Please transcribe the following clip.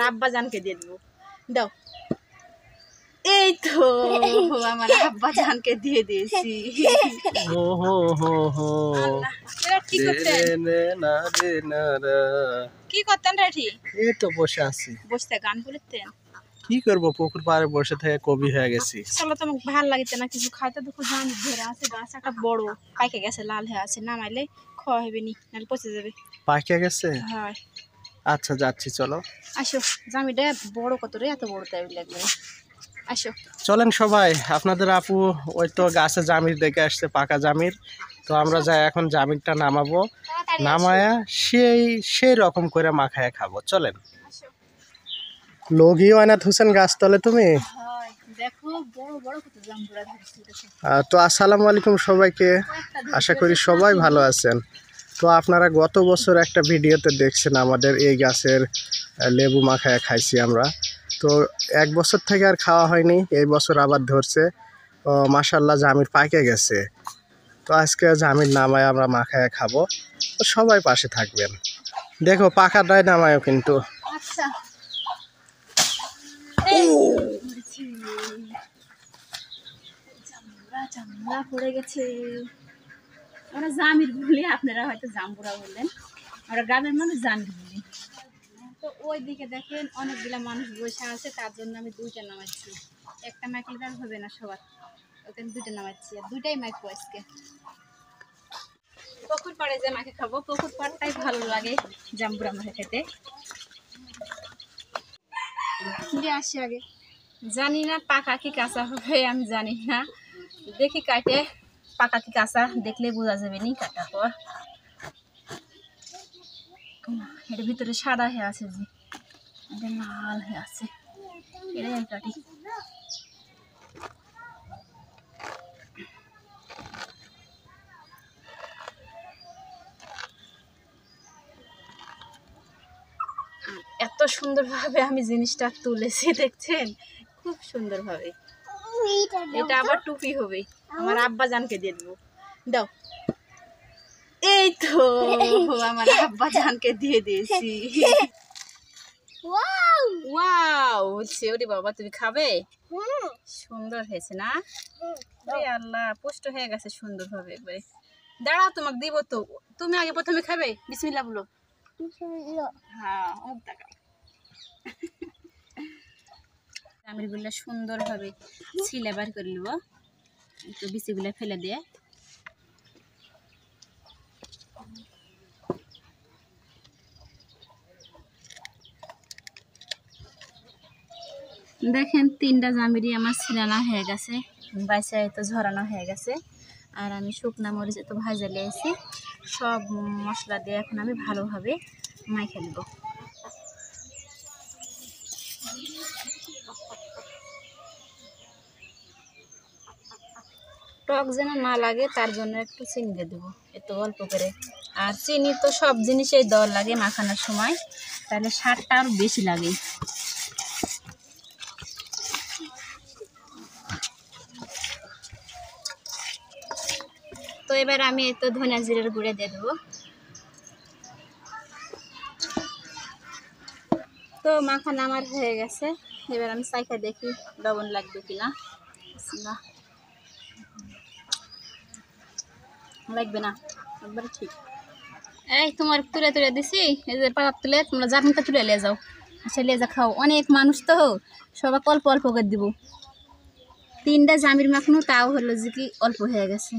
আব্বা জানকে দিয়ে দেবো। দাও, এই তো আমার আব্বা জানকে দিয়ে দিয়েছি। কি করতেন রেঠি? এই তো বসে আছি। বসতে গান বলতেন? কি করবো, পুকুর পাড়ে বসে থেকে কবি হয়ে গেছি। চলো, তো ভাল লাগিতে না কিছু খাইতে, দেখো জাম ধরে আছে, গাছ একটা বড় পাইকে গেছে, লাল হয়ে আছে, নামাইলে খাওয়া হবে নি, নাহলে পচে যাবে। পাইকে গেছে? হ্যাঁ। আচ্ছা যাচ্ছি, চলো আসো। জামিটা বড় কত রে, এত বড় তাই লাগবে। আসো চলেন সবাই। আপনাদের আপু ওই তো গাছে জামির দেখে আসছে, পাকা জামির। তো আমরা যাই এখন জামিরটা নামাবো, নামায়া সেই রকম করে মাখায় খাবো। চলেন। লগিও আনাত হোসেন গাছতলে তুমি। তো আসসালামু আলাইকুম সবাইকে, আশা করি সবাই ভালো আছেন। তো আপনারা গত বছর একটা ভিডিওতে দেখছেন আমাদের এই গাছের লেবু মাখায় খাইছি আমরা। তো এক বছর থেকে আর খাওয়া হয়নি, এই বছর আবার ধরছে। মাশাল্লাহ জামির পাকে গেছে। তো আজকে জামির নামায় আমরা মাখায় খাবো, তো সবাই পাশে থাকবেন। দেখো পাকাটাই নামায়ও কিন্তু। আচ্ছা। জামরা পড়ে গেছে। আমরা জামির বলি, আপনারা হয়তো জাম্বুরা বললেন, আমরা গ্রামের মানুষ জামির বলি। তো ওই দিকে দেখেন অনেকগুলা মানুষ বসে আছে, তার জন্য আমি দুইটা নামাচ্ছি। একটা মাইকেল গাছ হবে না সবার, ওখানে দুইটা নামাচ্ছি, আর দুইটাই মাইকো আজকে। পুকুর পাড়ে যে মাকে খাবো, পুকুর পাড়টাই ভালো লাগে জাম্বুরা মাকে খেতে। আসি আগে, জানি না পাকা কি কাঁচা হবে, আমি জানি না, দেখি কাটে। পাকা কি কাঁচা দেখলে বোঝা যাবে নি কাটার পর। এর ভিতরে সাদা হয়ে আছে, যে এটা লাল হয়ে আছে, এটাই কাটি। এত সুন্দরভাবে আমি জিনিসটা তুলেছি, দেখছেন? খুব সুন্দরভাবে। এটা আবার টুপি হবে, আমার আব্বা জানকে দিয়ে দেবো। দাও, এই তো আমার আব্বা জানকে দিয়ে দিয়েছি। ওয়াও, ওরে বাবা, তুমি খাবে? সুন্দর হয়েছে না? আল্লাহ, পুষ্ট হয়ে গেছে সুন্দরভাবে একবারে। দাঁড়াও, তোমাকে দিব তো, তুমি আগে প্রথমে খাবে। বিসমিল্লাহ বলো। হ্যাঁ, জামিরগুলো সুন্দরভাবে ছিলে বার করে নেব, একটু বিচিগুলো ফেলে দিয়ে। দেখেন তিনটা জামিরই আমার ছিলানো হয়ে গেছে, বাইসে তো ঝরানো হয়ে গেছে। আর আমি শুকনা মরিচ তো ভাজা লিয়েছি, সব মশলা দিয়ে এখন আমি ভালোভাবে মাইখে নেব। টক যেন না লাগে তার জন্য একটু চিনি দিয়ে দেবো, একটু অল্প করে। আর চিনি তো সব জিনিসেই দেওয়ার লাগে মাখানোর সময়, তাহলে স্বাদটা আরও বেশি লাগে। তো এবার আমি তো ধনিয়া জিরার গুঁড়ে দিয়ে দেবো। তো মাখানো আমার হয়ে গেছে, এবার আমি চাইখা দেখি লবণ লাগবে কিনা। লাগবে না, একবারে ঠিক। এই তোমার তুলে তুলে দিছি, এই যে পাতা তুলে তোমরা জামিনটা তুলে নিয়ে যাও। আচ্ছা নিয়ে যা খাও, অনেক মানুষ তো, সবাই অল্প অল্প করে দিব। তিনটা জামির মাখানো, তাও হলো যে কি অল্প হয়ে গেছে।